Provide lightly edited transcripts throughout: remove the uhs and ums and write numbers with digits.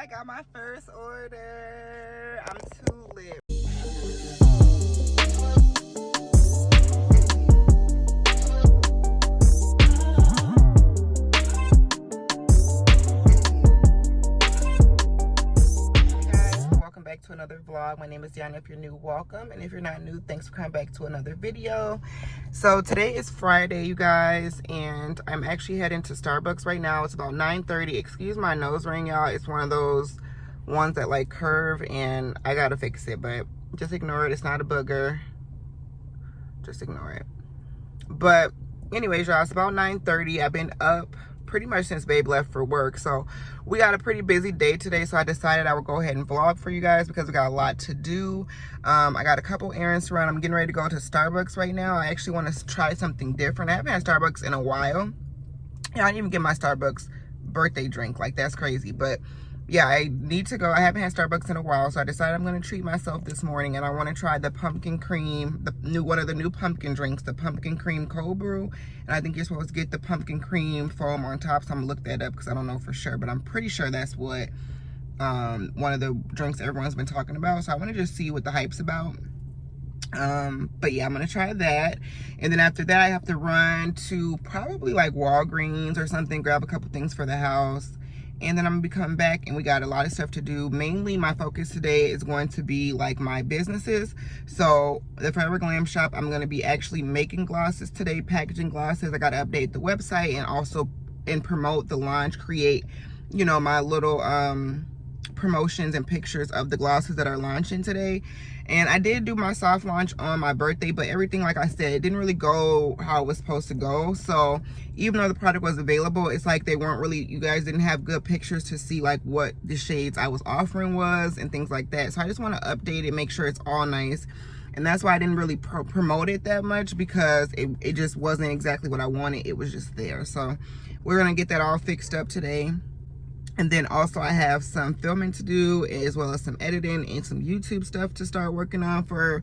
I got my first order. I'm too lit. Back to another vlog. My name is Deonna. If you're new, welcome, and if you're not new, thanks for coming back to another video. So today is Friday, you guys, and I'm actually heading to Starbucks right now. It's about 9:30. Excuse my nose ring, y'all. It's one of those ones that like curve, and I gotta fix it, but just ignore it. It's not a booger, just ignore it. But anyways, y'all, it's about 9:30. I've been up pretty much since babe left for work, so we got a pretty busy day today, so I decided I would go ahead and vlog for you guys because we got a lot to do. I got a couple errands to run. I'm getting ready to go to Starbucks right now. I actually want to try something different. I haven't had Starbucks in a while. Yeah, I didn't even get my Starbucks birthday drink. Like, that's crazy. But yeah, I need to go. I haven't had Starbucks in a while, so I decided I'm going to treat myself this morning, and I want to try the pumpkin cream, one of the new pumpkin drinks, the pumpkin cream cold brew. And I think you're supposed to get the pumpkin cream foam on top, so I'm going to look that up because I don't know for sure, but I'm pretty sure that's what one of the drinks everyone's been talking about. So I want to just see what the hype's about. But yeah, I'm gonna try that, and then after that I have to run to probably like Walgreens or something, grab a couple things for the house, and then I'm gonna be coming back, and we got a lot of stuff to do. Mainly my focus today is going to be like my businesses. So the Forever Glam Shop, I'm gonna be actually making glosses today, packaging glosses. I gotta update the website and also promote the launch, create, you know, my little promotions and pictures of the glosses that are launching today. And I did do my soft launch on my birthday, but everything, like I said, it didn't really go how it was supposed to go. So even though the product was available, it's like they weren't really, you guys didn't have good pictures to see like what the shades I was offering was and things like that. So I just want to update it, make sure it's all nice. And that's why I didn't really promote it that much, because it just wasn't exactly what I wanted. It was just there. So we're gonna get that all fixed up today. And then also I have some filming to do, as well as some editing and some YouTube stuff to start working on for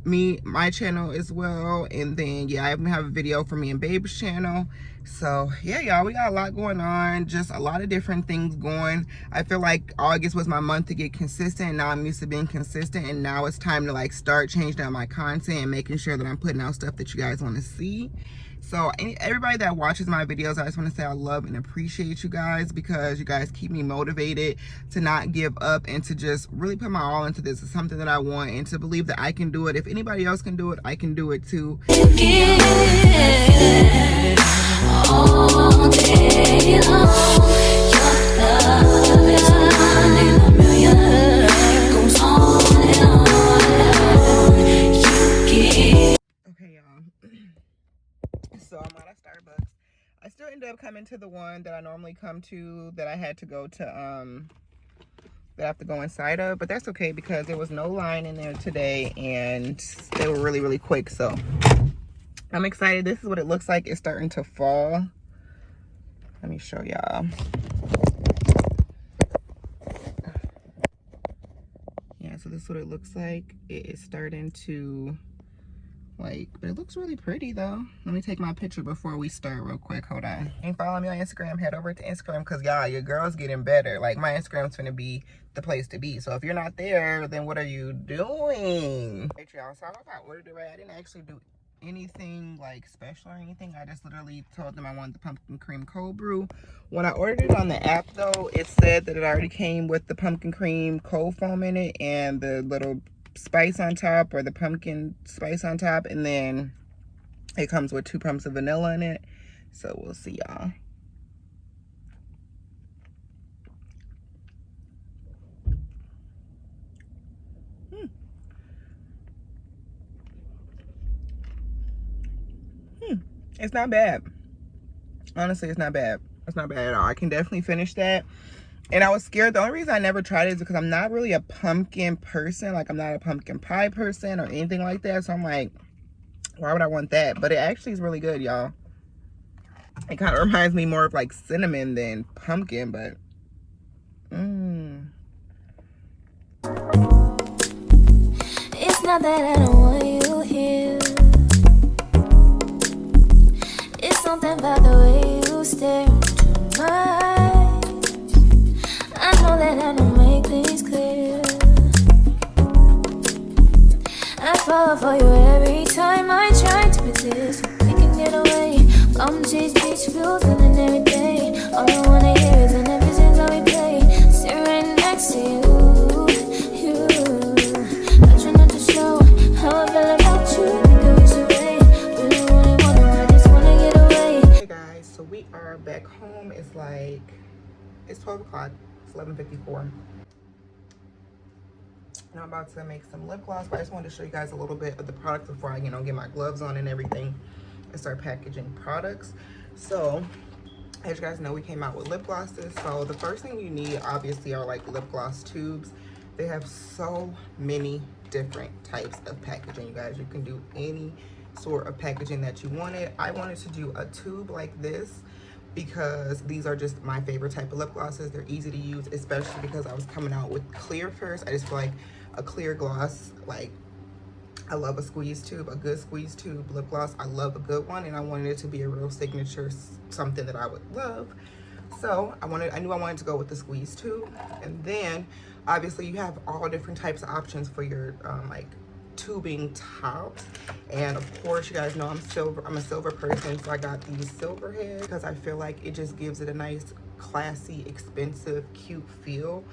my channel as well. And then yeah, I even have a video for me and babe's channel. So yeah, y'all, we got a lot going on, just a lot of different things going. I feel like August was my month to get consistent, and now I'm used to being consistent, and now it's time to like start changing out my content and making sure that I'm putting out stuff that you guys want to see. So everybody that watches my videos, I just want to say I love and appreciate you guys, because you guys keep me motivated to not give up and to just really put my all into this. It's something that I want, and to believe that I can do it. If anybody else can do it, I can do it too. All day long, your love is one in a million. It goes on and on. You give. Okay, y'all. So I'm out of Starbucks. I still ended up coming to the one that I normally come to, that I had to go to that I have to go inside of, but that's okay because there was no line in there today, and they were really, really quick. So I'm excited. This is what it looks like. It's starting to fall. Let me show y'all. Yeah, so this is what it looks like. It is starting to but it looks really pretty though. Let me take my picture before we start real quick. Hold on. And follow me on Instagram. Head over to Instagram, because y'all, your girl's getting better. Like, my Instagram's gonna be the place to be. So if you're not there, then what are you doing? Right, y'all, so I hope I ordered it right. I didn't actually do anything like special or anything. I just literally told them I wanted the pumpkin cream cold brew. When I ordered it on the app though, it said that it already came with the pumpkin cream cold foam in it and the little spice on top, or the pumpkin spice on top, and then it comes with 2 pumps of vanilla in it. So we'll see, y'all. It's not bad. Honestly, it's not bad. It's not bad at all. I can definitely finish that. And I was scared. The only reason I never tried it is because I'm not really a pumpkin person. Like, I'm not a pumpkin pie person or anything like that. So I'm like, why would I want that? But it actually is really good, y'all. It kind of reminds me more of like cinnamon than pumpkin, but It's not that I don't want you here. It's something about the way you stare into my eyes. I know let her know, make things clear. I fall for you every time I try to resist. We can get away. Come chase beach views and every day. All I wanna hear is an visions that we play. Sit right next to you. I try not to show how I feel about you. Think I wish away. Really wanna, I just wanna get away. Hey guys, so we are back home. It's 12 o'clock. It's 11:54. And I'm about to make some lip gloss, but I just wanted to show you guys a little bit of the product before I, get my gloves on and everything and start packaging products. So, as you guys know, we came out with lip glosses. So the first thing you need, obviously, are like lip gloss tubes. They have so many different types of packaging, you guys. You can do any sort of packaging that you wanted. I wanted to do a tube like this because these are just my favorite type of lip glosses. They're easy to use, especially because I was coming out with clear first. I just feel like a clear gloss, like, I love a squeeze tube, a good squeeze tube lip gloss. I love a good one, and I wanted it to be a real signature, something that I would love. So I knew I wanted to go with the squeeze tube. And then obviously you have all different types of options for your like tubing tops. And of course, you guys know I'm a silver person, so I got these silver heads because I feel like it just gives it a nice, classy, expensive, cute feel.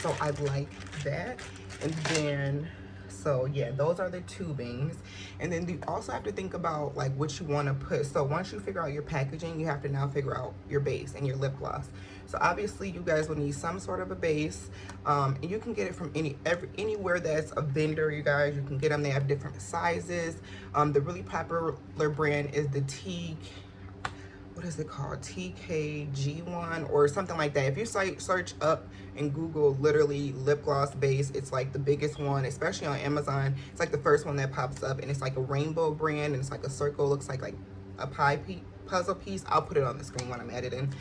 So I like that. And then, so yeah, those are the tubings. And then you also have to think about like what you want to put. So once you figure out your packaging, you have to now figure out your base and your lip gloss. So obviously you guys will need some sort of a base. And you can get it from anywhere that's a vendor, you guys. You can get them. They have different sizes. The really popular brand is the what is it called? TKG1 or something like that. If you search up and Google literally lip gloss base, it's like the biggest one, especially on Amazon. It's like the first one that pops up, and it's like a rainbow brand, and it's like a circle, looks like a puzzle piece. I'll put it on the screen when I'm editing.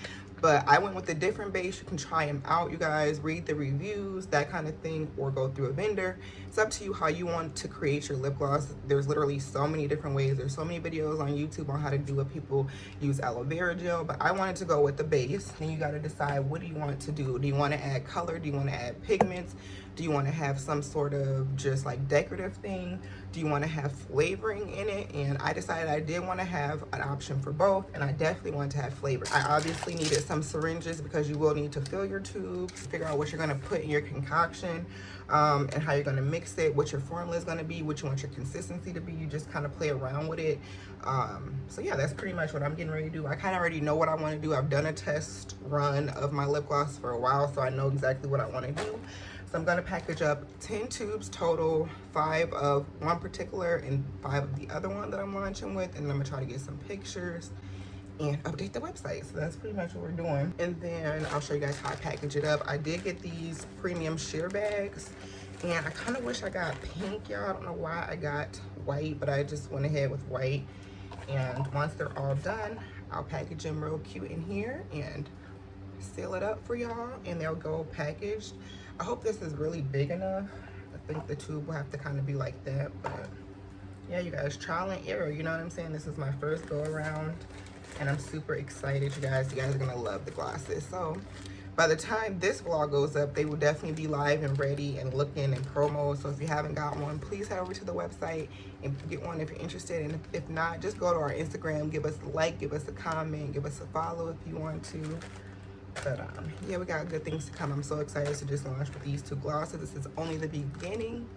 But I went with a different base. You can try them out, you guys. Read the reviews, that kind of thing, or go through a vendor. It's up to you how you want to create your lip gloss. There's literally so many different ways. There's so many videos on YouTube on how to do it. People use aloe vera gel, but I wanted to go with the base. Then you got to decide, what do you want to do? Do you want to add color? Do you want to add pigments? Do you want to have some sort of just like decorative thing? Do you want to have flavoring in it? And I decided I did want to have an option for both, and I definitely wanted to have flavor. I obviously needed some syringes because you will need to fill your tubes, figure out what you're going to put in your concoction, and how you're going to mix it, what your formula is going to be, what you want your consistency to be. You just kind of play around with it. So yeah, that's pretty much what I'm getting ready to do. I kind of already know what I want to do. I've done a test run of my lip gloss for a while, so I know exactly what I want to do. So I'm going to package up 10 tubes total, 5 of one particular and 5 of the other one that I'm launching with. And then I'm going to try to get some pictures and update the website. So that's pretty much what we're doing. And then I'll show you guys how I package it up. I did get these premium sheer bags, and I kind of wish I got pink, y'all. I don't know why I got white, but I just went ahead with white. And once they're all done, I'll package them real cute in here and seal it up for y'all, and they'll go packaged. I hope this is really big enough. I think the tube will have to kind of be like that, but yeah, you guys, trial and error, you know what I'm saying? This is my first go around, and I'm super excited, you guys. You guys are gonna love the glosses. So by the time this vlog goes up, they will definitely be live and ready and looking and promo. So if you haven't got one, please head over to the website and get one if you're interested. And if not, just go to our Instagram, give us a like, give us a comment, give us a follow if you want to. But yeah, we got good things to come. I'm so excited to just launch with these 2 glosses. This is only the beginning.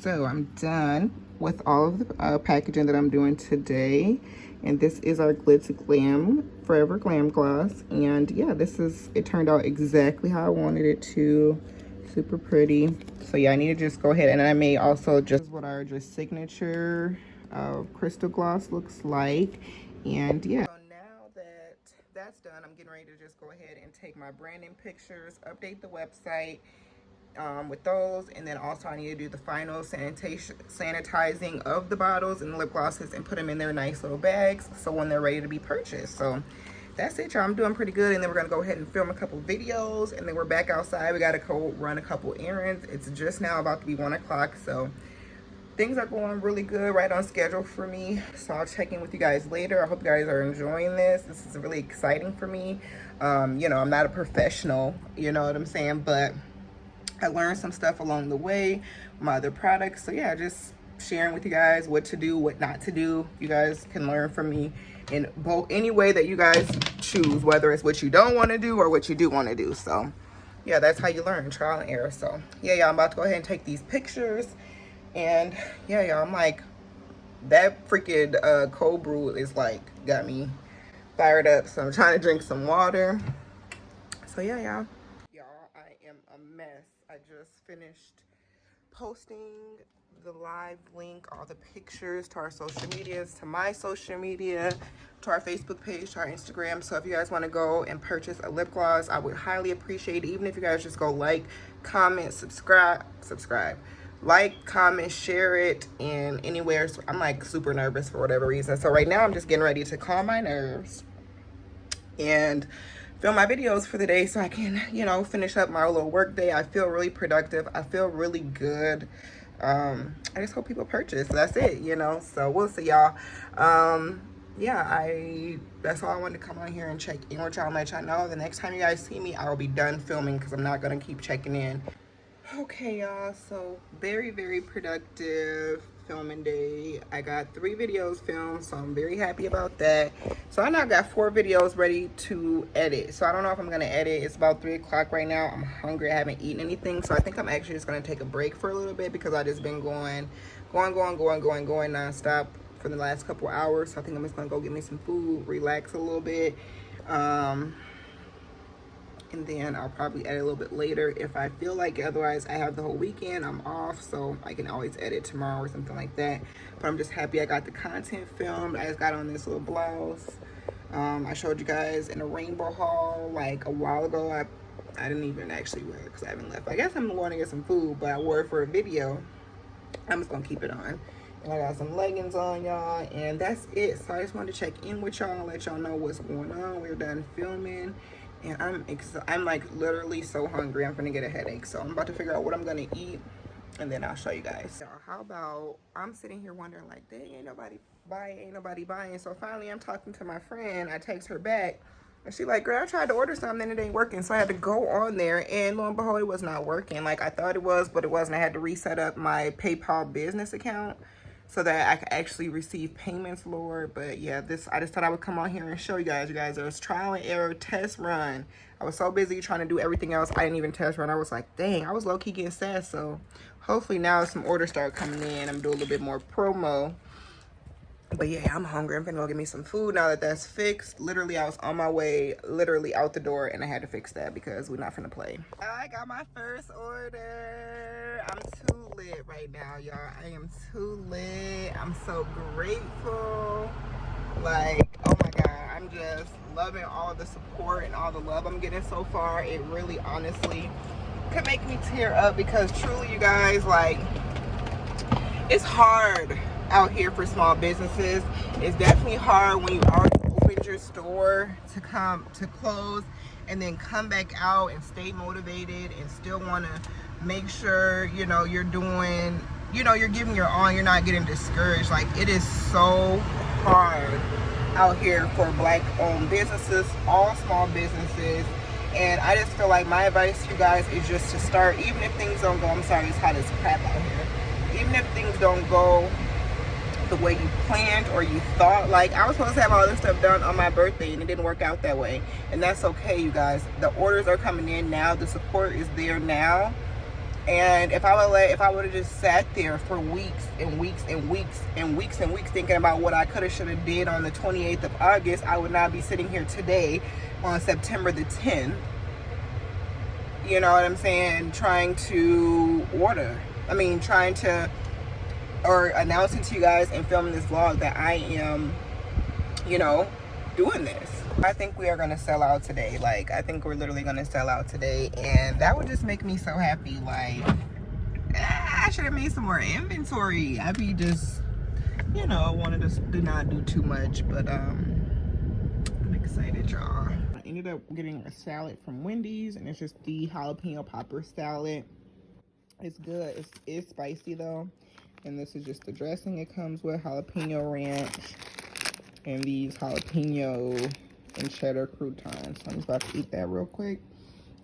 So I'm done with all of the packaging that I'm doing today, and this is our Glitz Glam Forever Glam Gloss. And yeah, it turned out exactly how I wanted it to. Super pretty. So yeah, I need to just go ahead, and I may also just what are just signature crystal gloss looks like. And yeah, so now that that's done, I'm getting ready to just go ahead and take my branding pictures, update the website with those, and then also I need to do the final sanitizing of the bottles and the lip glosses and put them in their nice little bags so when they're ready to be purchased. So that's it, y'all. I'm doing pretty good, and then we're gonna go ahead and film a couple videos, and then we're back outside. We gotta go run a couple errands. It's just now about to be 1 o'clock, so things are going really good, right on schedule for me. So I'll check in with you guys later. I hope you guys are enjoying this. This is really exciting for me. You know, I'm not a professional, you know what I'm saying, but I learned some stuff along the way, my other products. So yeah, just sharing with you guys what to do, what not to do. You guys can learn from me in any way that you guys choose, whether it's what you don't want to do or what you do want to do. So yeah, that's how you learn, trial and error. So yeah, y'all, I'm about to go ahead and take these pictures. And yeah, y'all, I'm like, that freaking cold brew is like got me fired up. So I'm trying to drink some water. So yeah, y'all, I am a mess. I just finished posting the live link, all the pictures to our social medias, to my social media, to our Facebook page, to our Instagram. So if you guys want to go and purchase a lip gloss, I would highly appreciate it. Even if you guys just go like, comment, subscribe, like, comment, share it, and anywhere. So I'm like super nervous for whatever reason. So right now I'm just getting ready to calm my nerves and film my videos for the day so I can, you know, finish up my little work day. I feel really productive. I feel really good. I just hope people purchase. That's it, you know. So we'll see, y'all. Yeah, that's all I wanted to come on here and check in with y'all and let y'all know. The next time you guys see me, I will be done filming because I'm not going to keep checking in. Okay, y'all, so very, very productive filming day. I got 3 videos filmed, so I'm very happy about that. So I now got 4 videos ready to edit. So I don't know if I'm gonna edit. It's about 3 o'clock right now. I'm hungry. I haven't eaten anything, so I think I'm actually just gonna take a break for a little bit because I just been going nonstop for the last couple hours. So I think I'm just gonna go get me some food, relax a little bit. And then I'll probably edit a little bit later if I feel like it. Otherwise, I have the whole weekend. I'm off, so I can always edit tomorrow or something like that. But I'm just happy I got the content filmed. I just got on this little blouse. I showed you guys in a rainbow haul like a while ago. I didn't even actually wear it because I haven't left. I guess I'm going to get some food, but I wore it for a video. I'm just going to keep it on. And I got some leggings on, y'all, and that's it. So I just wanted to check in with y'all, let y'all know what's going on. We're done filming. And I'm like literally so hungry. I'm gonna get a headache. So I'm about to figure out what I'm gonna eat, and then I'll show you guys. So how about, I'm sitting here wondering like, dang, ain't nobody buying. So finally I'm talking to my friend. I text her back, and she like, girl, I tried to order something and it ain't working. So I had to go on there, and lo and behold, it was not working. Like I thought it was, but it wasn't. I had to reset up my PayPal business account so that I could actually receive payments, Lord. But yeah, I just thought I would come on here and show you guys. There was trial and error test run. I was so busy trying to do everything else, I didn't even test run. I was like, dang, I was low-key getting sad. So hopefully now some orders start coming in, I'm doing a little bit more promo. But yeah, I'm hungry. I'm gonna go get me some food now that that's fixed. Literally, I was on my way, literally out the door, and I had to fix that because we're not finna play. I got my first order. I'm too lit right now, y'all. I am too lit. I'm so grateful. Like, oh my God, I'm just loving all the support and all the love I'm getting so far. It really, honestly, could make me tear up because truly, you guys, like, it's hard out here for small businesses. It's definitely hard when you already opened your store to close and then come back out and stay motivated and still want to make sure, you know, you're doing, you know, you're giving your all, you're not getting discouraged. Like, it is so hard out here for Black owned businesses, all small businesses. And I just feel like my advice to you guys is just to start, even if things don't go, I'm sorry, it's hot as crap out here. Even if things don't go the way you planned or you thought. Like, I was supposed to have all this stuff done on my birthday and it didn't work out that way, and that's okay, you guys. The orders are coming in now, the support is there now. And if I would have just sat there for weeks and weeks and weeks and weeks and weeks thinking about what I could have, should have did on the 28th of August, I would not be sitting here today on September the 10th, you know what I'm saying, trying to or announcing to you guys and filming this vlog that I am, you know, doing this. I think we are gonna sell out today. Like, I think we're literally gonna sell out today, and that would just make me so happy. Like, I should have made some more inventory. I'd be just, you know, wanted to do not do too much, but I'm excited, y'all. I ended up getting a salad from Wendy's, and it's just the jalapeno popper salad. It's good. It's spicy though, and this is just the dressing it comes with: jalapeno ranch and these jalapeno and cheddar croutons. So I'm just about to eat that real quick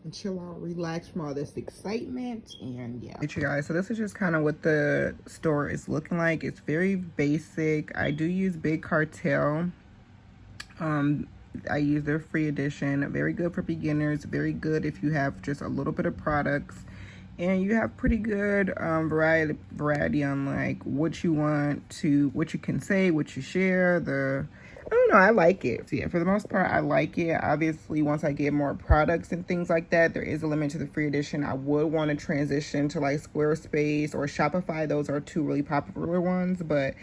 and chill out, relax from all this excitement. And yeah, you guys, so this is just kind of what the store is looking like. It's very basic. I do use Big Cartel. I use their free edition. Very good for beginners, very good if you have just a little bit of products and you have pretty good variety on like what you want to, what you can say, what you share. I don't know, I like it. So yeah, for the most part, I like it. Obviously, once I get more products and things like that, there is a limit to the free edition. I would want to transition to like Squarespace or Shopify. Those are two really popular ones, but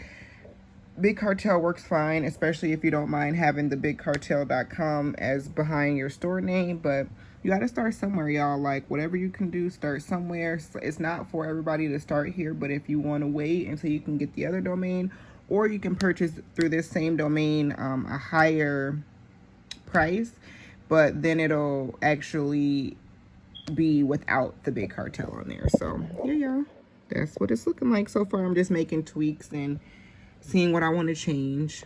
Big Cartel works fine, especially if you don't mind having the bigcartel.com as behind your store name. But you got to start somewhere, y'all. Like, whatever you can do, start somewhere. It's not for everybody to start here, but if you want to wait until you can get the other domain, or you can purchase through this same domain a higher price, but then it'll actually be without the Big Cartel on there. So yeah, y'all, that's what it's looking like so far. I'm just making tweaks and seeing what I want to change.